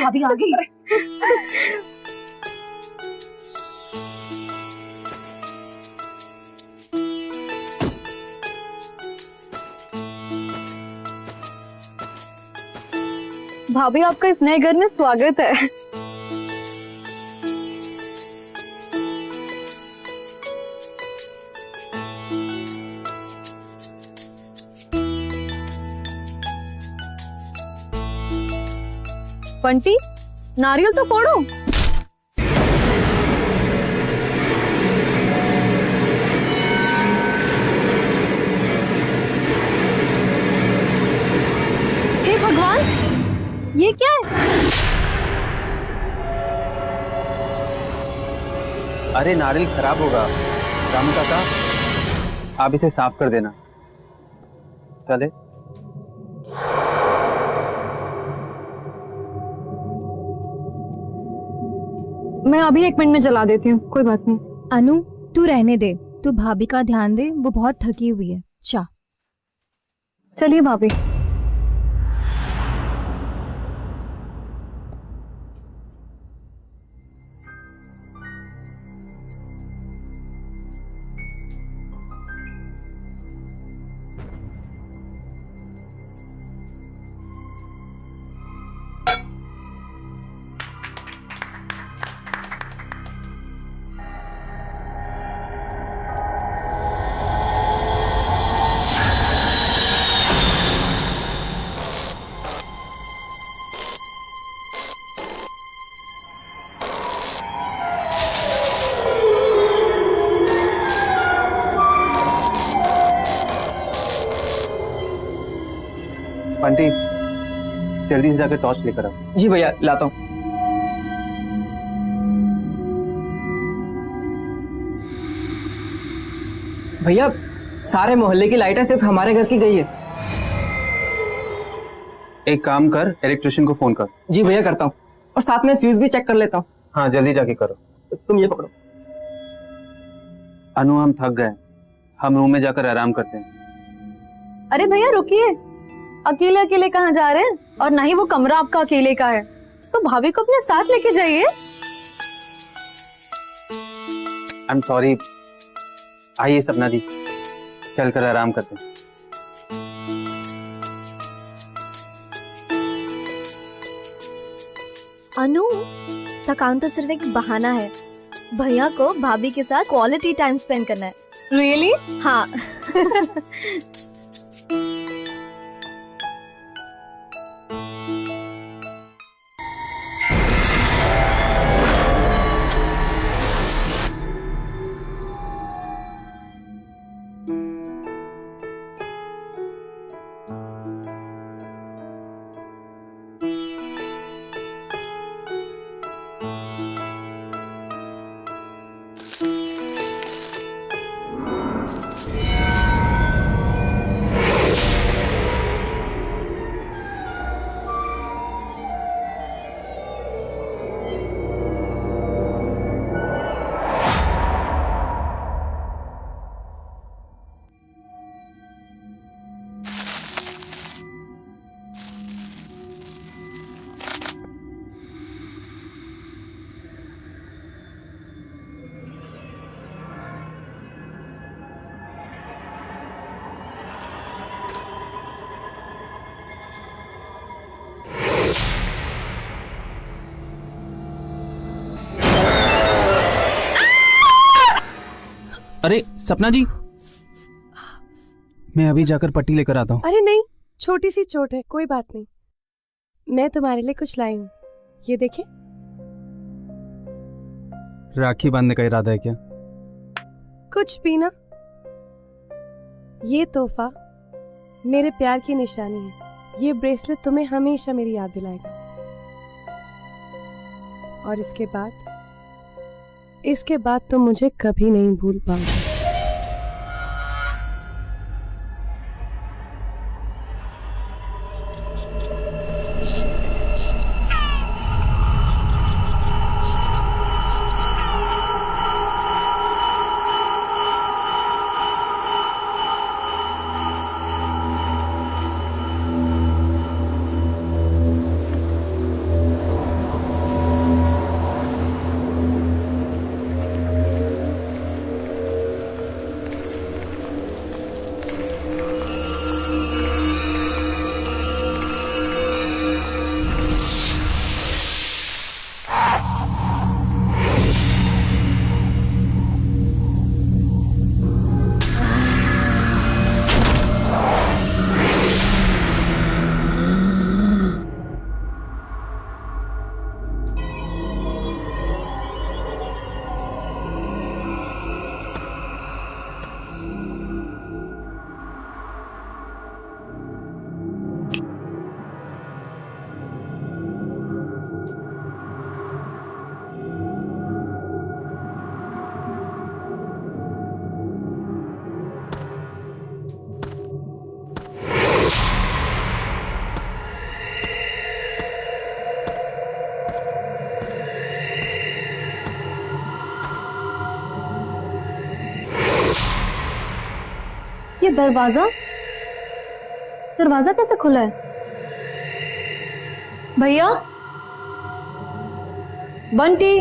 भाभी आ गई। भाभी आपका इस नए घर में स्वागत है। बंटी, नारियल तो फोड़ो। हे भगवान, ये क्या है? अरे नारियल खराब होगा। रामू काका, आप इसे साफ कर देना। चले। मैं अभी 1 मिनट में जला देती हूँ, कोई बात नहीं। अनु, तू रहने दे, तू भाभी का ध्यान दे, वो बहुत थकी हुई है। चलिए भाभी। बंटी, जल्दी से जाकर टॉर्च लेकर आओ। जी भैया, लाता हूँ। भैया, सारे मोहल्ले की लाइटें सिर्फ हमारे घर की गई है। एक काम कर, इलेक्ट्रिशियन को फोन कर। जी भैया, करता हूँ, और साथ में फ्यूज भी चेक कर लेता हूँ। हाँ, जल्दी जाके करो। तुम ये पकड़ो। अनु, हम थक गए, हम रूम में जाकर आराम करते हैं। अरे भैया रुकिए, अकेले अकेले कहाँ जा रहे हैं? और ना ही वो कमरा आपका अकेले का है, तो भाभी को अपने साथ लेके जाइए। I am sorry. आइए सपना दी, चलकर आराम करते हैं। अनु, थकान तो सिर्फ एक बहाना है। भैया को भाभी के साथ क्वालिटी टाइम स्पेंड करना है। रियली? हाँ। अरे सपना जी, मैं अभी जाकर पट्टी लेकर आता हूँ। अरे नहीं, छोटी सी चोट है, कोई बात नहीं। मैं तुम्हारे लिए कुछ लाई हूँ, ये देखिए। राखी बांधने का इरादा है क्या? कुछ भी ना, ये तोहफा मेरे प्यार की निशानी है। ये ब्रेसलेट तुम्हें हमेशा मेरी याद दिलाएगा। और इसके बाद तुम मुझे कभी नहीं भूल पाओगे। ये दरवाजा दरवाजा कैसे खुला है? भैया, बंटी,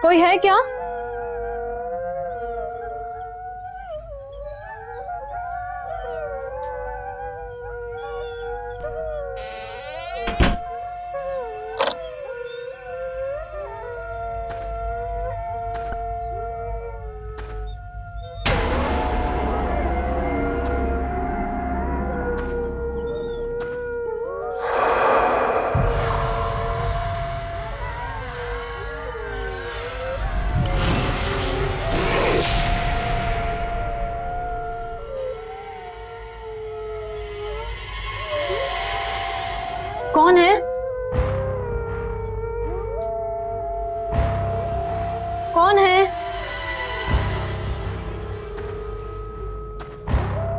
कोई है क्या? कौन है? कौन है?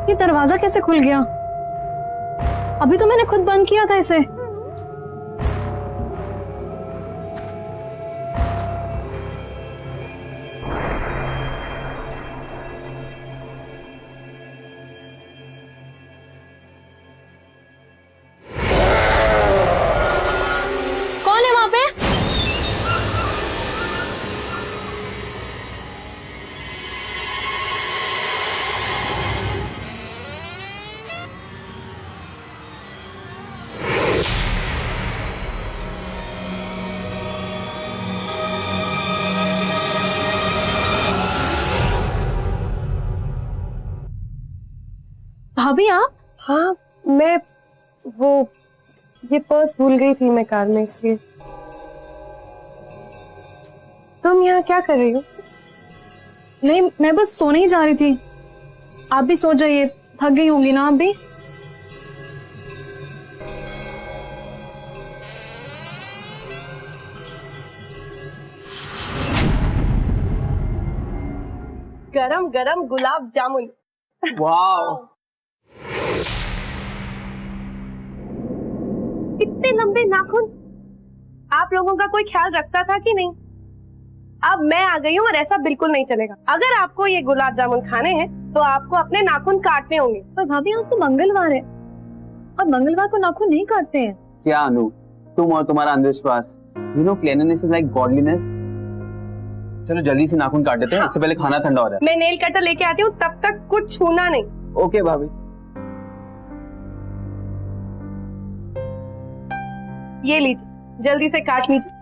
ये दरवाजा कैसे खुल गया? अभी तो मैंने खुद बंद किया था इसे। कौन है वहां पे? भाभी आप? हाँ, मैं ये पर्स भूल गई थी मैं कार में, इसलिए। तुम यहाँ क्या कर रही हो? नहीं, मैं बस सोने ही जा रही थी। आप भी सो जाइए, थक गई होंगी ना आप भी। गरम गरम गुलाब जामुन। वाह, इतने लंबे नाखून। आप लोगों का कोई ख्याल रखता था कि नहीं? अब मैं आ गई हूँ और ऐसा बिल्कुल नहीं चलेगा। अगर आपको ये गुलाब जामुन खाने हैं तो आपको अपने नाखून काटने होंगे। पर भाभी आज तो मंगलवार है और मंगलवार को नाखून नहीं काटते हैं। क्या अनु, तुम और तुम्हारा अंधविश्वास। You know cleanliness is like godliness. चलो जल्दी से नाखून काट देते हैं, इससे पहले खाना ठंडा हो जाए। मैं नेल कटर लेके आती हूँ, तब तक कुछ छूना नहीं। ओके भाभी। ये लीजिए, जल्दी से काट लीजिए।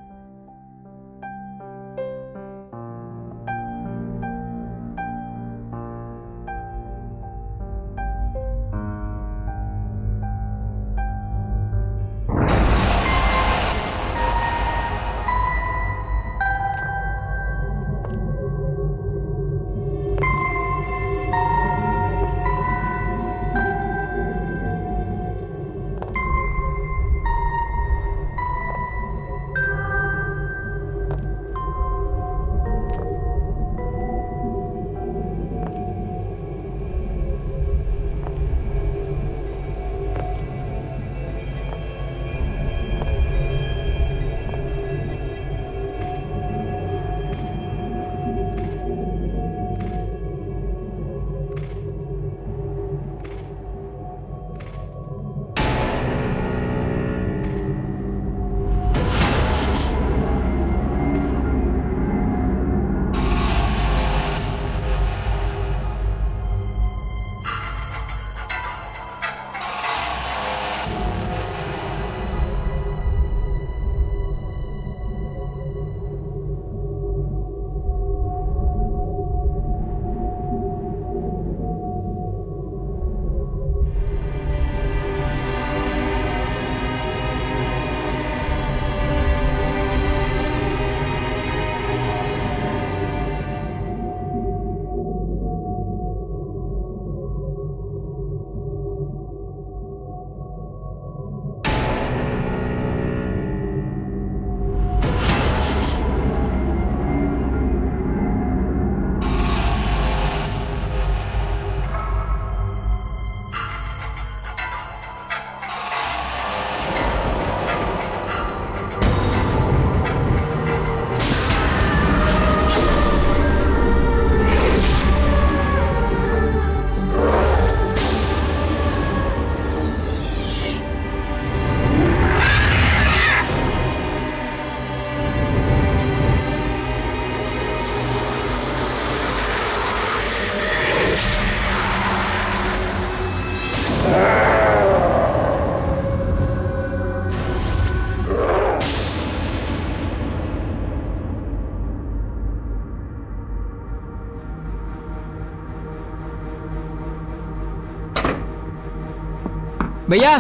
भैया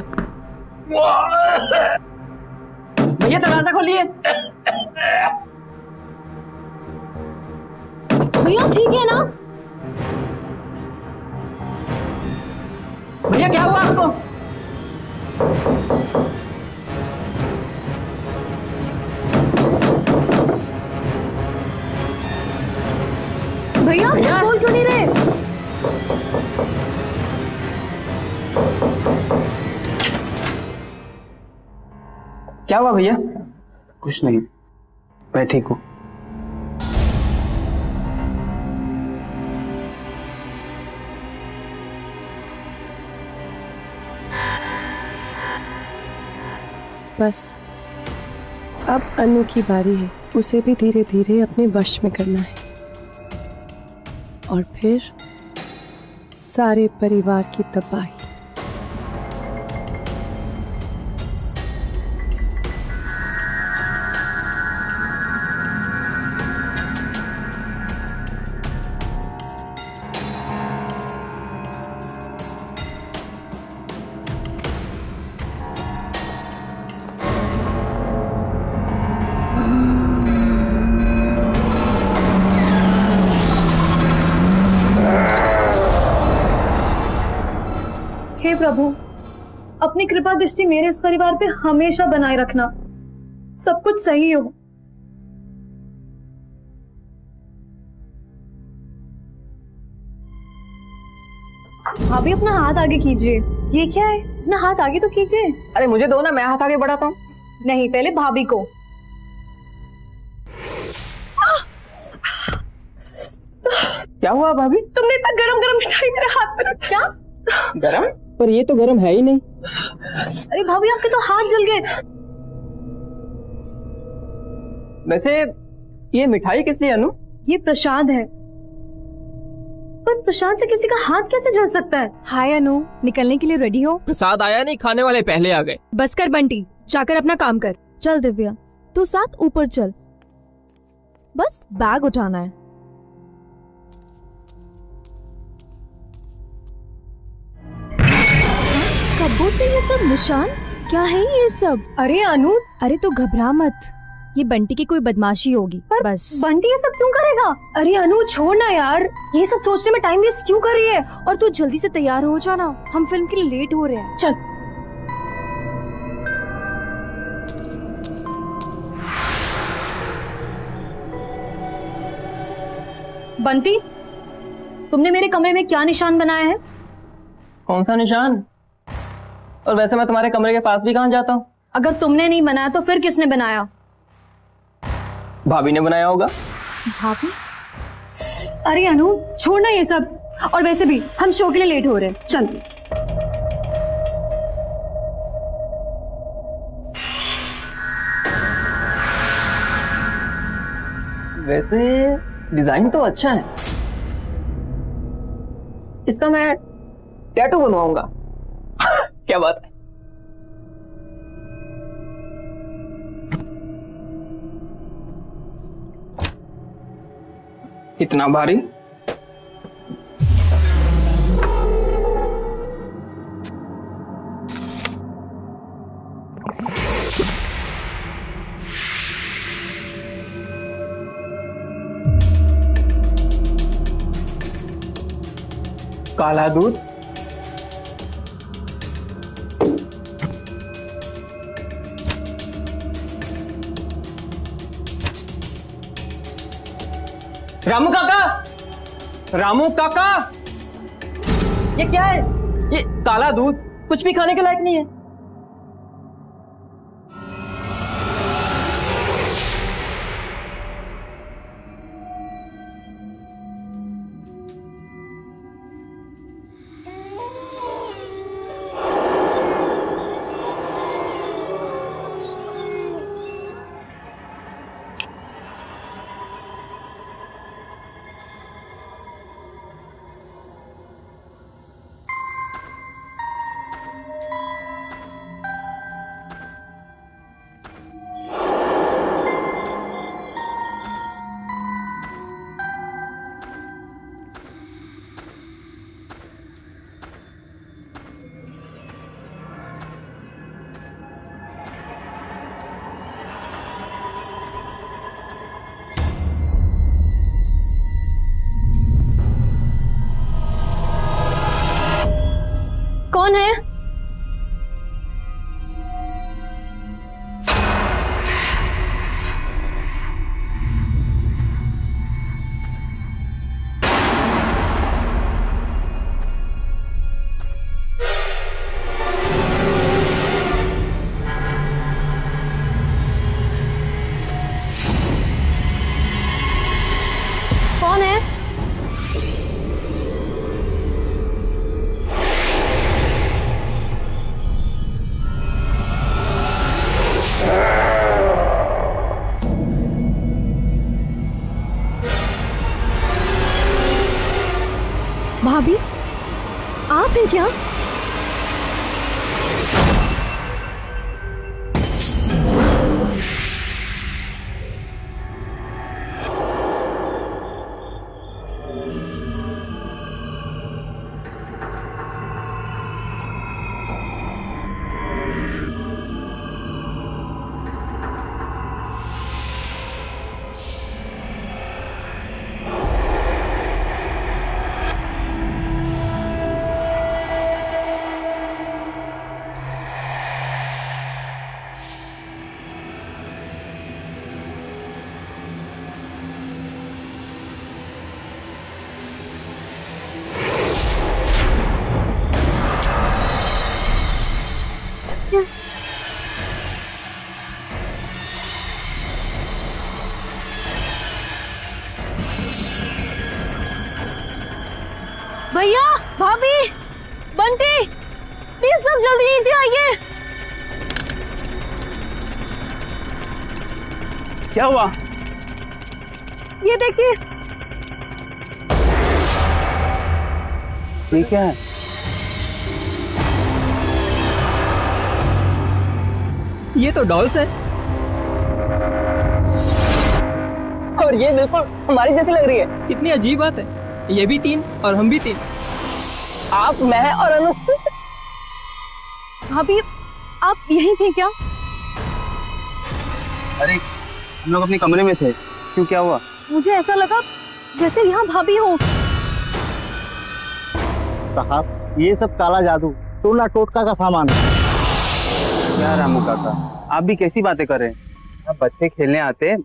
भैया दरवाजा खोलिए। भैया ठीक है ना? भैया क्या हुआ आपको? भैया भैया? बोल क्यों नहीं रहे? क्या हुआ भैया? कुछ नहीं, मैं ठीक हूँ। बस अब अनु की बारी है, उसे भी धीरे धीरे अपने वश में करना है और फिर सारे परिवार की तबाही। हे प्रभु, अपनी कृपा दृष्टि मेरे इस परिवार पे हमेशा बनाए रखना, सब कुछ सही हो। भाभी अपना हाथ आगे कीजिए। ये क्या है? अपना हाथ आगे तो कीजिए। अरे मुझे दो ना, मैं हाथ आगे बढ़ाता हूँ। नहीं, पहले भाभी को। क्या हुआ भाभी? तुमने इतना गरम गरम मिठाई मेरे हाथ में रखी। क्या? गरम? पर ये तो गरम है ही नहीं। अरे भाभी आपके तो हाथ जल गए। वैसे ये मिठाई किस लिए अनु? ये प्रसाद है, पर प्रसाद से किसी का हाथ कैसे जल सकता है? हाय अनु, निकलने के लिए रेडी हो? प्रसाद आया नहीं, खाने वाले पहले आ गए। बस कर बंटी, जाकर अपना काम कर। चल दिव्या, तू साथ ऊपर चल, बस बैग उठाना है। कबूत पे ये सब निशान क्या है ये सब? अरे अनु, अरे तो घबरा मत, ये बंटी की कोई बदमाशी होगी बस। बंटी ये सब क्यों करेगा? अरे अनु छोड़ ना यार, ये सब सोचने में टाइम वेस्ट क्यों कर रही है? और तू जल्दी से तैयार हो जाना, हम फिल्म के लिए लेट हो रहे हैं। चल। बंटी, तुमने मेरे कमरे में क्या निशान बनाया है? कौन सा निशान? और वैसे मैं तुम्हारे कमरे के पास भी कहाँ जाता हूँ? अगर तुमने नहीं बनाया तो फिर किसने बनाया? भाभी ने बनाया होगा। भाभी? अरे अनु छोड़ ना ये सब, और वैसे भी हम शो के लिए लेट हो रहे हैं, चल। वैसे डिजाइन तो अच्छा है, इसका मैं टैटू बनवाऊंगा। क्या बात है। इतना भारी? काला दूध, रामू काका, रामू काका, ये क्या है? ये काला दूध कुछ भी खाने के लायक नहीं है। भाभी, आप हैं क्या? भैया, भाभी, बंटी, प्लीज सब जल्दी नीचे आइए। क्या हुआ? ये देखिए। ये क्या है? ये तो डॉल्स है और ये बिल्कुल हमारी जैसी लग रही है। कितनी अजीब बात है, ये भी 3 और हम भी 3। आप, मैं और अनु। भाभी, आप यहीं थे क्या? अरे हम लोग अपने कमरे में थे। क्यों, क्या हुआ? मुझे ऐसा लगा जैसे यहाँ भाभी हो। साहब, ये सब काला जादू, टोना टोटका का सामान है। क्या रामू काका, आप भी कैसी बातें कर रहे हैं? अब बच्चे खेलने आते,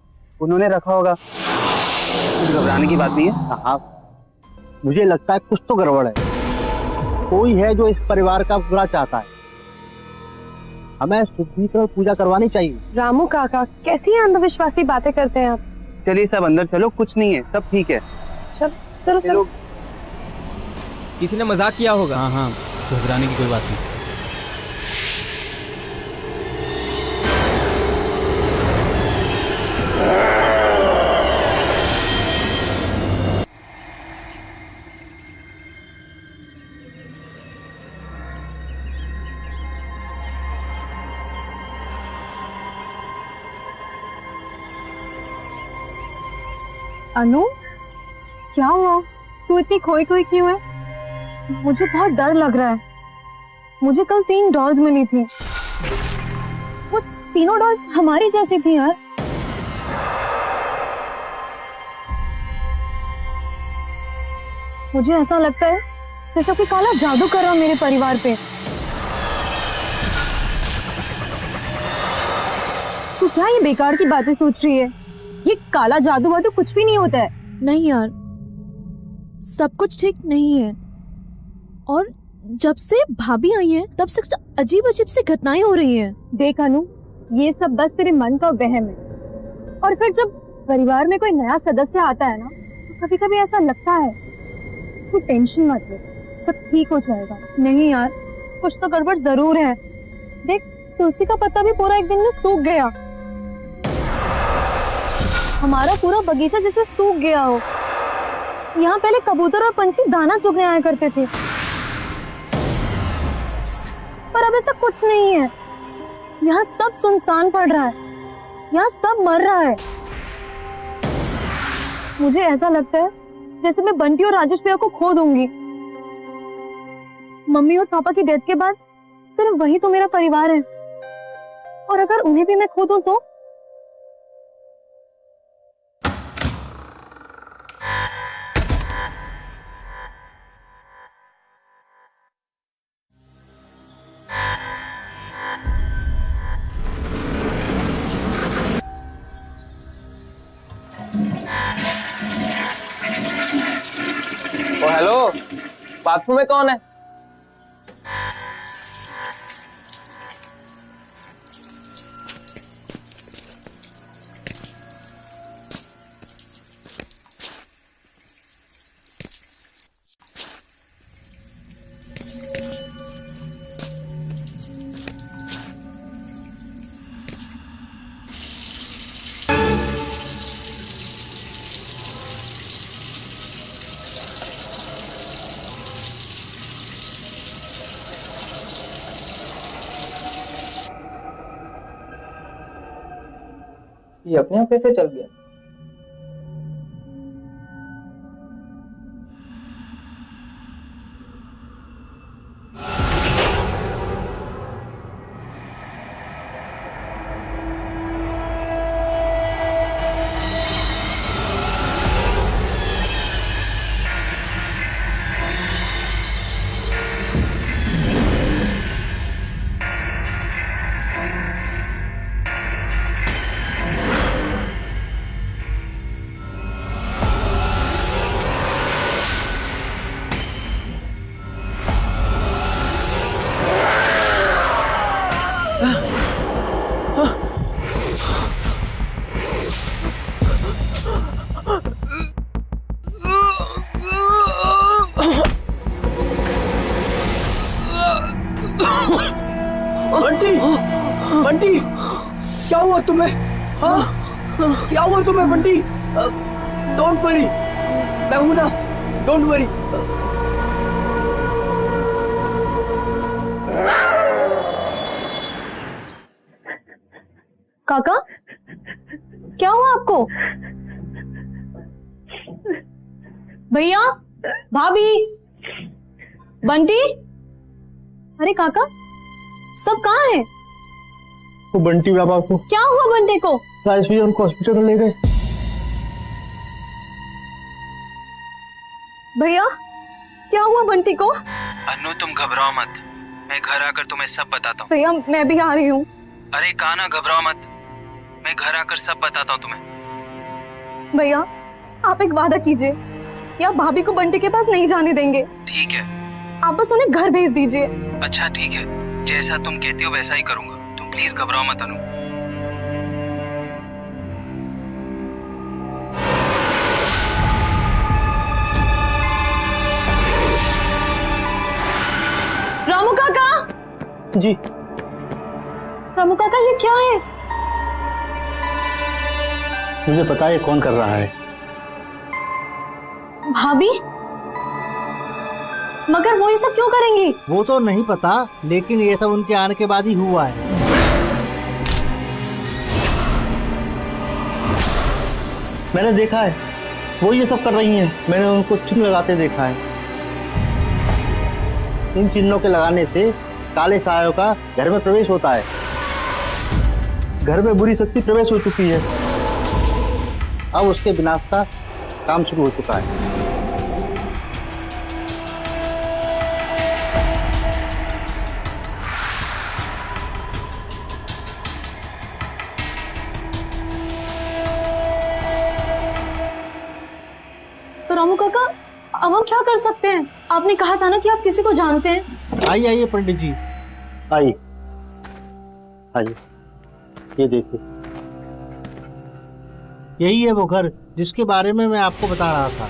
उन्होंने रखा होगा, कुछ घबराने की बात नहीं है। साहब, मुझे लगता है कुछ तो गड़बड़ है। कोई है जो इस परिवार का बुरा चाहता है। हमें शुद्धिकरण पूजा करवानी चाहिए। रामू काका, कैसी अंधविश्वासी बातें करते हैं आप? चलिए सब अंदर चलो, कुछ नहीं है, सब ठीक है। चल, चलो चलो। किसी ने मजाक किया होगा। हाँ हाँ, घबराने की कोई बात नहीं। अनु, क्या हुआ? तू इतनी खोई खोई क्यों है? मुझे बहुत डर लग रहा है। मुझे कल 3 डॉल्स मिली थी। वो तीनों डॉल्स हमारी जैसी थी यार। मुझे ऐसा लगता है जैसे कोई काला जादू कर रहा मेरे परिवार पे। तू क्या ये बेकार की बातें सोच रही है? ये काला जादू वादू कुछ भी नहीं होता है। नहीं यार, सब कुछ ठीक नहीं है। और जब से भाभी आई है तब से कुछ अजीब अजीब से घटनाएं हो रही हैं। देख अनु, ये सब बस तेरे मन का वहम है। और फिर जब परिवार में कोई नया सदस्य आता है ना, तो कभी कभी ऐसा लगता है। तू टेंशन मत ले, सब ठीक हो जाएगा। नहीं यार, कुछ तो गड़बड़ जरूर है। देख, तुलसी का पत्ता भी पूरा एक दिन में सूख गया। हमारा पूरा बगीचा जैसे सूख गया हो। यहाँ पहले कबूतर और पंछी दाना चुगने आया करते थे, पर अब ऐसा कुछ नहीं है। यहाँ सब सुनसान पड़ रहा है, यहाँ सब मर रहा है। मुझे ऐसा लगता है जैसे मैं बंटी और राजेश भैया को खो दूंगी। मम्मी और पापा की डेथ के बाद सिर्फ वही तो मेरा परिवार है, और अगर उन्हें भी मैं खो दूं तो? ओ हेलो, बाथरूम में कौन है? ये अपने आप कैसे चल गया? बंटी, बंटी, क्या हुआ तुम्हें? हाँ, क्या हुआ तुम्हें बंटी? डोंट वरी, मैं हूं ना, डोंट वरी। काका, क्या हुआ आपको? भैया, भाभी, बंटी, अरे काका, सब कहाँ है? वो बंटी बाबा को क्या हुआ बंटे को? राजेश भैया उनको हॉस्पिटल में ले गए। भैया, क्या हुआ बंटी को? अनु तुम घबराओ मत, मैं घर आकर तुम्हें सब बताता हूँ। भैया मैं भी आ रही हूँ। अरे कान्हा घबराओ मत, मैं घर आकर सब बताता हूँ तुम्हें। भैया आप एक वादा कीजिए कि आप भाभी को बंटी के पास नहीं जाने देंगे। ठीक है। आप बस उन्हें घर भेज दीजिए। अच्छा ठीक है, जैसा तुम कहती हो वैसा ही करूंगा। तुम प्लीज घबराओ मत अनु। रामू काका। जी रामू काका, ये क्या है? मुझे पता है कौन कर रहा है। भाभी? मगर वो ये सब क्यों करेंगी? वो तो नहीं पता, लेकिन ये सब उनके आने के बाद ही हुआ है। मैंने देखा है वो ये सब कर रही हैं। मैंने उनको चिन्ह लगाते देखा है। इन चिन्हों के लगाने से काले सायों का घर में प्रवेश होता है। घर में बुरी शक्ति प्रवेश हो चुकी है। अब उसके विनाश का काम शुरू हो चुका है। तो रामू काका, अब हम क्या कर सकते हैं? आपने कहा था ना कि आप किसी को जानते हैं। आइए आइए पंडित जी, आइए आइए, ये देखिए, यही है वो घर जिसके बारे में मैं आपको बता रहा था।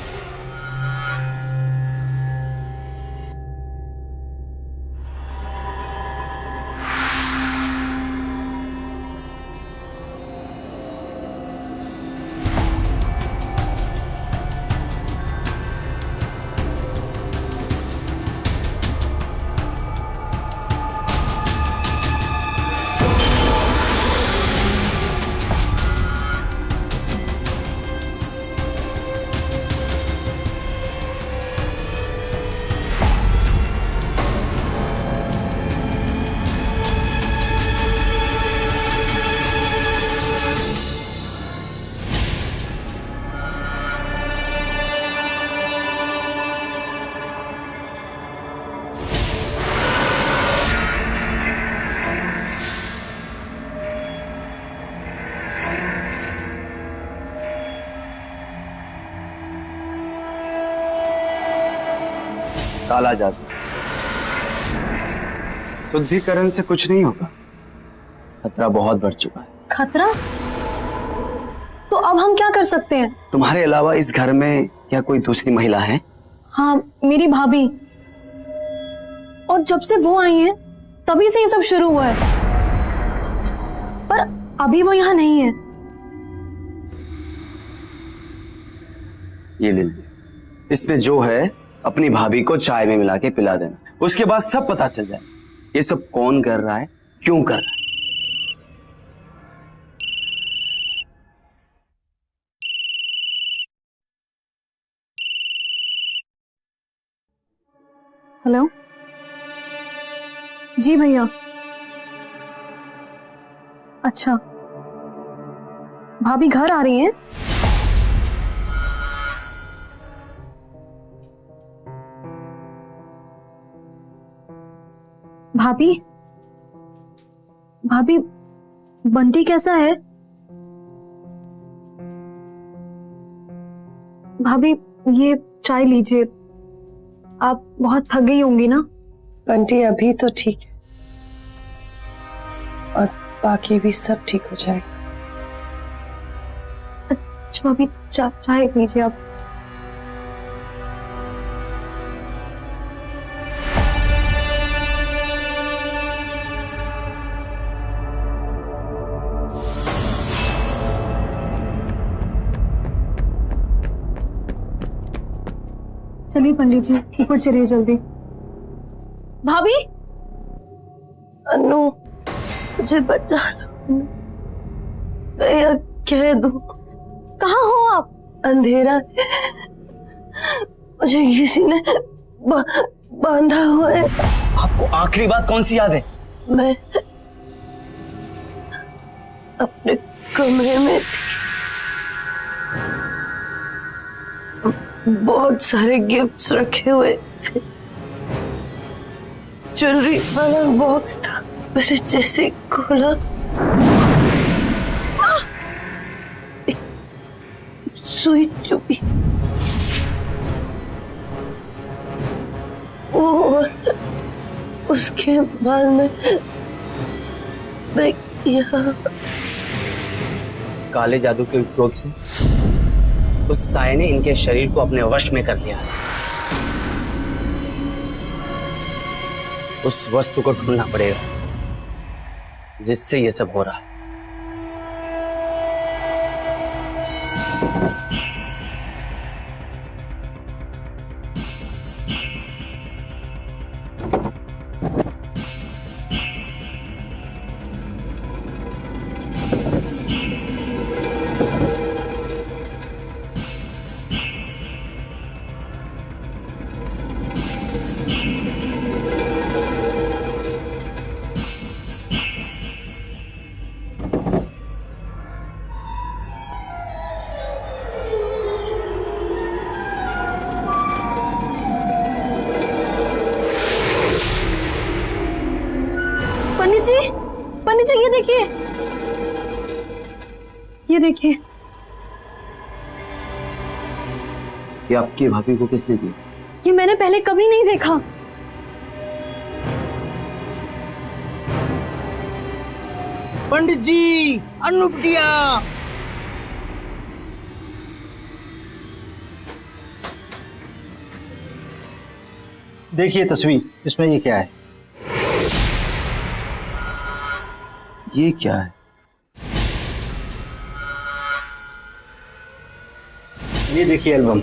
काला जादू, शुद्धिकरण से कुछ नहीं होगा। खतरा बहुत बढ़ चुका है। खतरा? तो अब हम क्या कर सकते हैं? तुम्हारे अलावा इस घर में क्या कोई दूसरी महिला है? हाँ, मेरी भाभी। और जब से वो आई हैं, तभी से ये सब शुरू हुआ है। पर अभी वो यहाँ नहीं है। ये ले लीजिए, इसमें जो है अपनी भाभी को चाय में मिला के पिला देना। उसके बाद सब पता चल जाए ये सब कौन कर रहा है, क्यों कर रहा है। हेलो जी भैया। अच्छा, भाभी घर आ रही हैं? भाभी भाभी बंटी कैसा है? भाभी ये चाय लीजिए, आप बहुत थक गई होंगी ना। बंटी अभी तो ठीक है और बाकी भी सब ठीक हो जाएगा। अच्छा भाभी चाय लीजिए आप। चलिए पंडित जी, ऊपर चलिए जल्दी। भाभी अनु, मुझे बचा लो, मैं कह दूं। कहाँ हो आप? अंधेरा, मुझे किसी ने बांधा हुआ है। आपको आखिरी बात कौन सी याद है? मैं अपने कमरे में थी, बहुत सारे गिफ्ट्स रखे हुए थे, ज्वेलरी वाला बॉक्स था। मैंने जैसे खोला, एक सुई चुभी और उसके बाद मैं यहाँ काले जादू के उपयोग से उस साये ने इनके शरीर को अपने वश में कर लिया। उस वस्तु को ढूंढना पड़ेगा जिससे ये सब हो रहा है। पंडित जी ये देखिए, ये देखिए। ये आपकी भाभी को किसने दी? ये मैंने पहले कभी नहीं देखा। पंडित जी, अनु बिटिया। देखिए तस्वीर, इसमें ये क्या है? ये क्या है? ये देखिए एल्बम।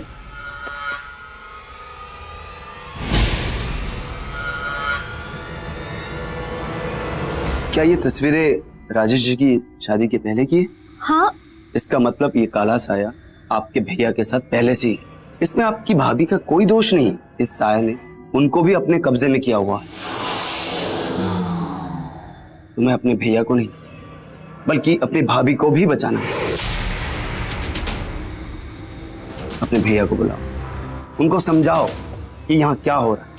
क्या ये तस्वीरें राजेश जी की शादी के पहले की है? हाँ। इसका मतलब ये काला साया आपके भैया के साथ पहले से ही। इसमें आपकी भाभी का कोई दोष नहीं। इस साया ने उनको भी अपने कब्जे में किया हुआ है। तुम्हें अपने भैया को नहीं बल्कि अपनी भाभी को भी बचाना है। अपने भैया को बुलाओ, उनको समझाओ कि यहाँ क्या हो रहा है।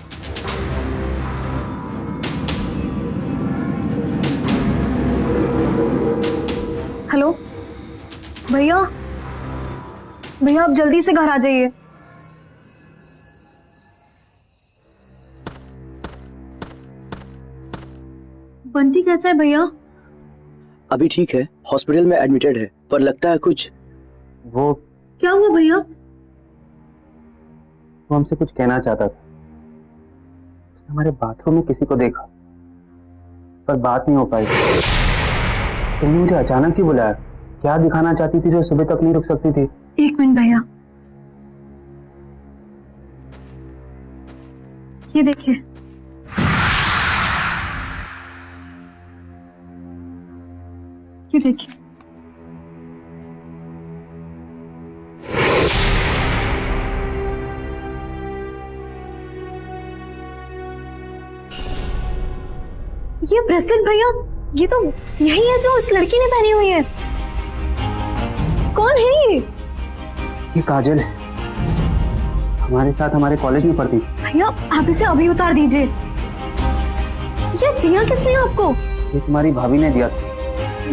हेलो भैया, भैया आप जल्दी से घर आ जाइए। बंटी कैसा है भैया? अभी ठीक है, हॉस्पिटल में एडमिटेड है, पर लगता है कुछ। वो क्या हुआ भैया? वो हमसे कुछ कहना चाहता था। उसने हमारे बाथरूम में किसी को देखा, पर बात नहीं हो पाई। तुमने मुझे अचानक क्यों बुलाया? क्या दिखाना चाहती थी जो सुबह तक नहीं रुक सकती थी? एक मिनट भैया, ये देखिए। ये देखिए। ये ब्रेसलेट भैया, ये तो यही है जो उस लड़की ने पहनी हुई है। कौन है ये? ये काजल है, हमारे साथ हमारे कॉलेज में पढ़ती। भैया आप इसे अभी उतार दीजिए। ये दिया किसने आपको? ये तुम्हारी भाभी ने दिया था,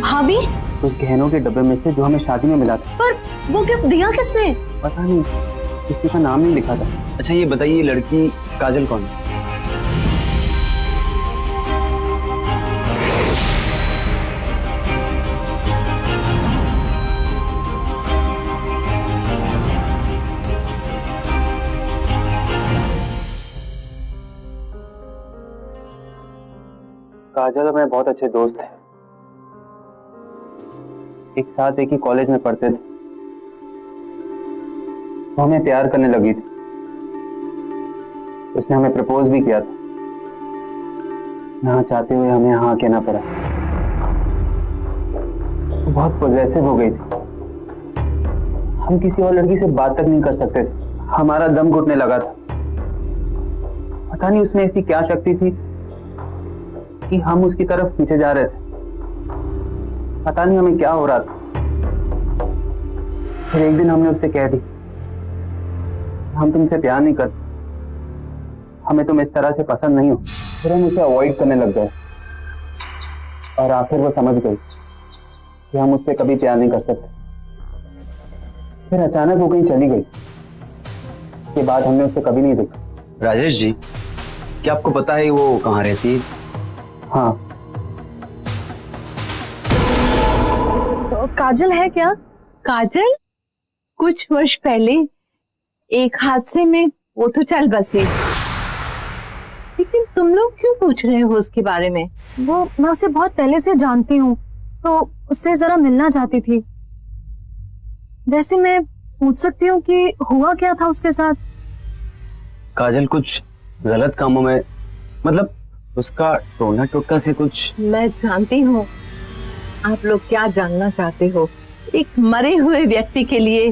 भाभी? उस गहनों के डब्बे में से जो हमें शादी में मिला था। पर वो गिफ्ट दिया किसने? पता नहीं, किसी का नाम नहीं लिखा था। अच्छा ये बताइए, ये लड़की काजल कौन है? काजल और मैं बहुत अच्छे दोस्त थे, एक साथ एक ही कॉलेज में पढ़ते थे। वो हमें प्यार करने लगी थी, उसने हमें प्रपोज भी किया था। यहाँ चाहते हुए हमें यहाँ कहना पड़ा। वो बहुत पॉजेसिव हो गई थी, हम किसी और लड़की से बात तक नहीं कर सकते थे, हमारा दम घुटने लगा था। पता नहीं उसमें ऐसी क्या शक्ति थी कि हम उसकी तरफ खींचे जा रहे थे। पता नहीं हमें क्या हो रहा था। फिर एक दिन हमने उससे कह दी, हम तुमसे प्यार नहीं करते, हमें तुम इस तरह से पसंद नहीं हो। फिर हम उसे अवॉइड करने लग गए और आखिर वो समझ गई कि हम उससे कभी प्यार नहीं कर सकते। फिर अचानक वो कहीं चली गई, उसके बाद हमने उसे कभी नहीं देखा। राजेश जी, क्या आपको पता है वो कहाँ रहती है? हाँ। तो काजल है क्या? काजल कुछ वर्ष पहले एक हादसे में वो तो चल बसी, लेकिन तुम लोग क्यों पूछ रहे हो उसके बारे में? वो, मैं उसे बहुत पहले से जानती हूँ, तो उससे जरा मिलना चाहती थी। वैसे मैं पूछ सकती हूँ कि हुआ क्या था उसके साथ? काजल कुछ गलत कामों में, मतलब उसका टोना टोटका से कुछ। मैं जानती हूँ आप लोग क्या जानना चाहते हो। एक मरे हुए व्यक्ति के लिए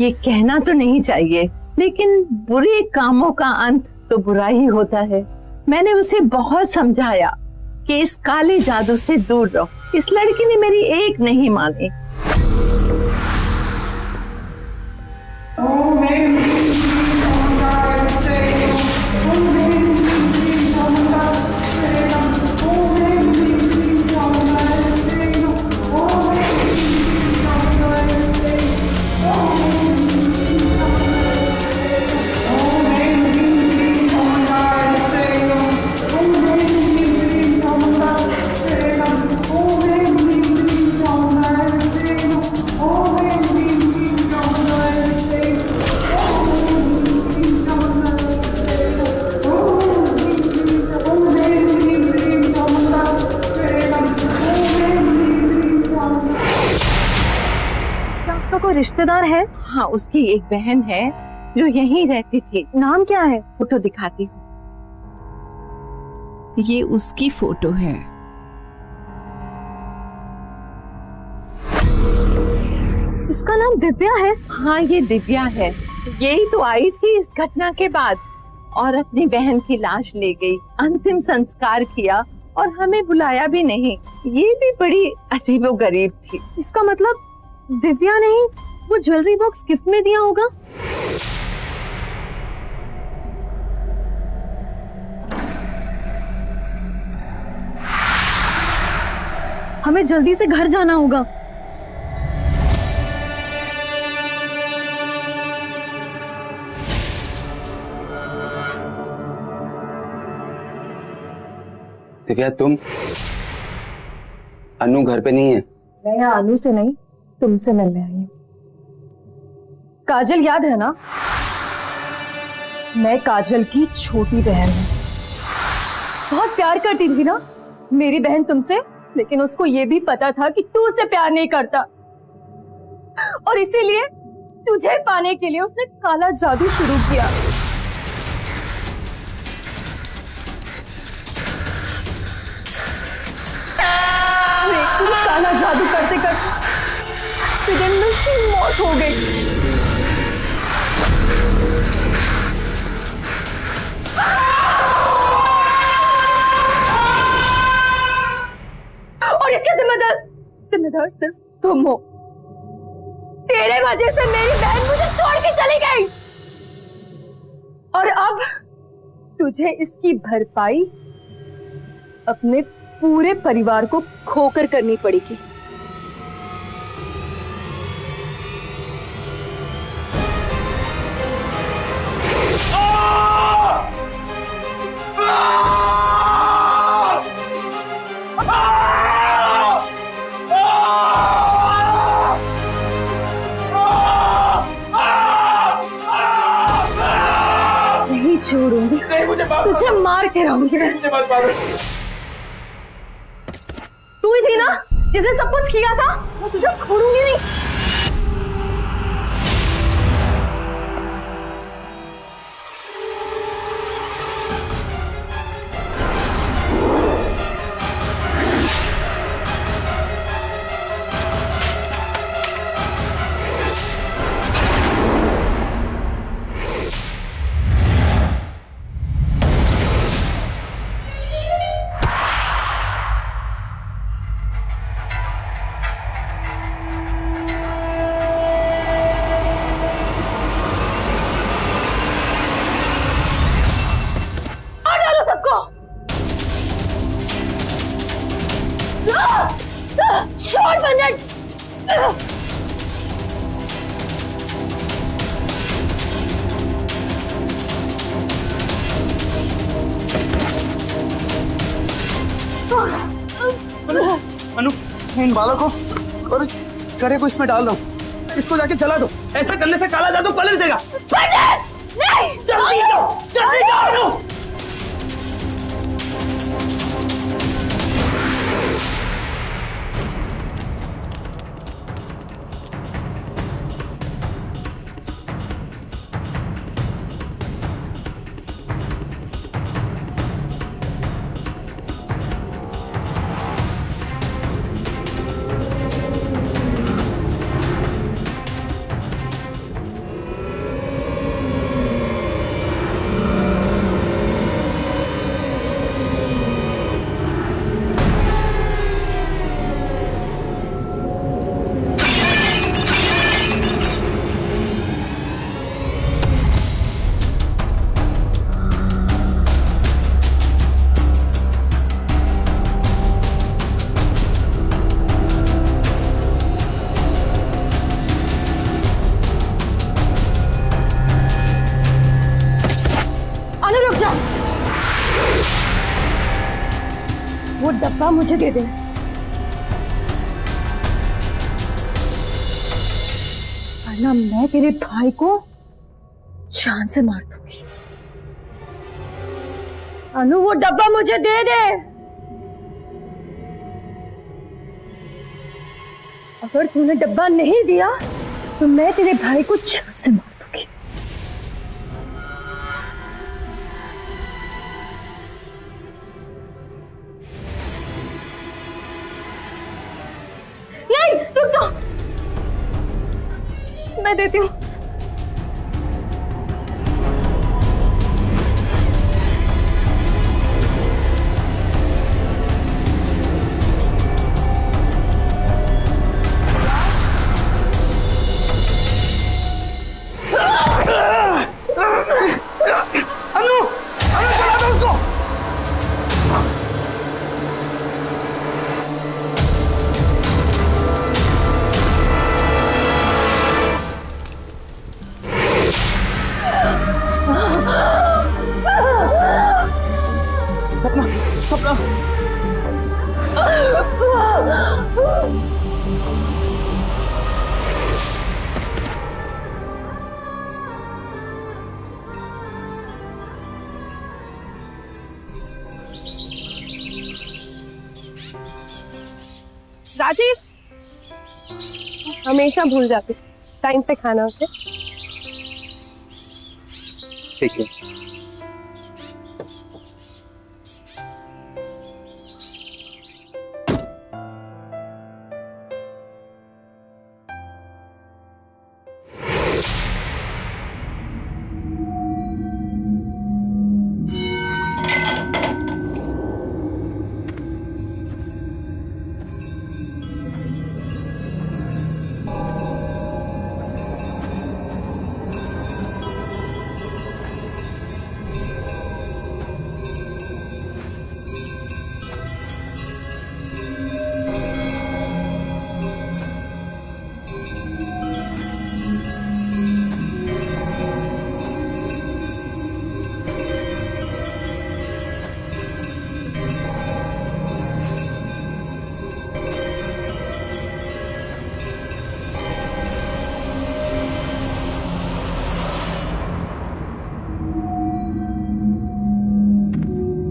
ये कहना तो नहीं चाहिए, लेकिन बुरे कामों का अंत तो बुरा ही होता है। मैंने उसे बहुत समझाया कि इस काले जादू से दूर रहो। इस लड़की ने मेरी एक नहीं मानी। कोई रिश्तेदार है? हाँ, उसकी एक बहन है जो यहीं रहती थी। नाम क्या है? फोटो दिखाती हूँ। ये उसकी फोटो है। इसका नाम दिव्या है? हाँ, ये दिव्या है। यही तो आई थी इस घटना के बाद और अपनी बहन की लाश ले गई, अंतिम संस्कार किया और हमें बुलाया भी नहीं। ये भी बड़ी अजीबोगरीब थी। इसका मतलब दिव्या ने ही वो ज्वेलरी बॉक्स गिफ्ट में दिया होगा। हमें जल्दी से घर जाना होगा। दिव्या, तुम? अनु घर पे नहीं है। मैं यहाँ अनु से नहीं, तुमसे मिलने आई हूँ। काजल याद है ना? मैं काजल की छोटी बहन हूँ। बहुत प्यार करती थी ना मेरी बहन तुमसे, लेकिन उसको ये भी पता था कि तू उससे प्यार नहीं करता, और इसीलिए तुझे पाने के लिए उसने काला जादू शुरू किया। काला जादू करते करते एक्सीडेंट में उसकी मौत हो गई। जिम्मेदार सिर्फ तुम हो। तेरे वजह से मेरी बहन मुझे छोड़ के चली गई और अब तुझे इसकी भरपाई अपने पूरे परिवार को खोकर करनी पड़ेगी। नहीं छोड़ूंगी, तुझे मार के रहूंगी। तू ही थी ना जिसने सब कुछ किया था, मैं तुझे छोड़ूंगी नहीं। शॉट बंदर। अनु, इन बालों को और इस करे को इसमें डाल दो, इसको जाके जला दो। ऐसा करने से काला जादू पलट देगा। नहीं, जल्दी दो, जल्दी दो। वो डब्बा मुझे दे दे, वरना मैं तेरे भाई को जान से मार दूंगी। अनु, वो डब्बा मुझे दे दे। अगर तूने डब्बा नहीं दिया तो मैं तेरे भाई को जान से मार दूंगी। नहीं, रुक जाओ, मैं देती हूँ। सपना, सपना। राजेश हमेशा भूल जाते, टाइम पे खाना उसे। ठीक है।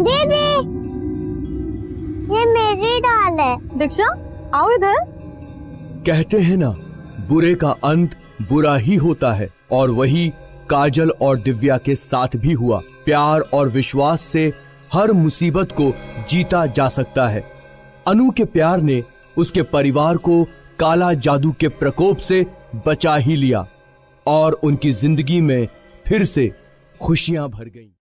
दीदी, ये मेरी डाल है। दीक्षा आओ इधर। कहते हैं ना, बुरे का अंत बुरा ही होता है, और वही काजल और दिव्या के साथ भी हुआ। प्यार और विश्वास से हर मुसीबत को जीता जा सकता है। अनु के प्यार ने उसके परिवार को काला जादू के प्रकोप से बचा ही लिया और उनकी जिंदगी में फिर से खुशियां भर गईं।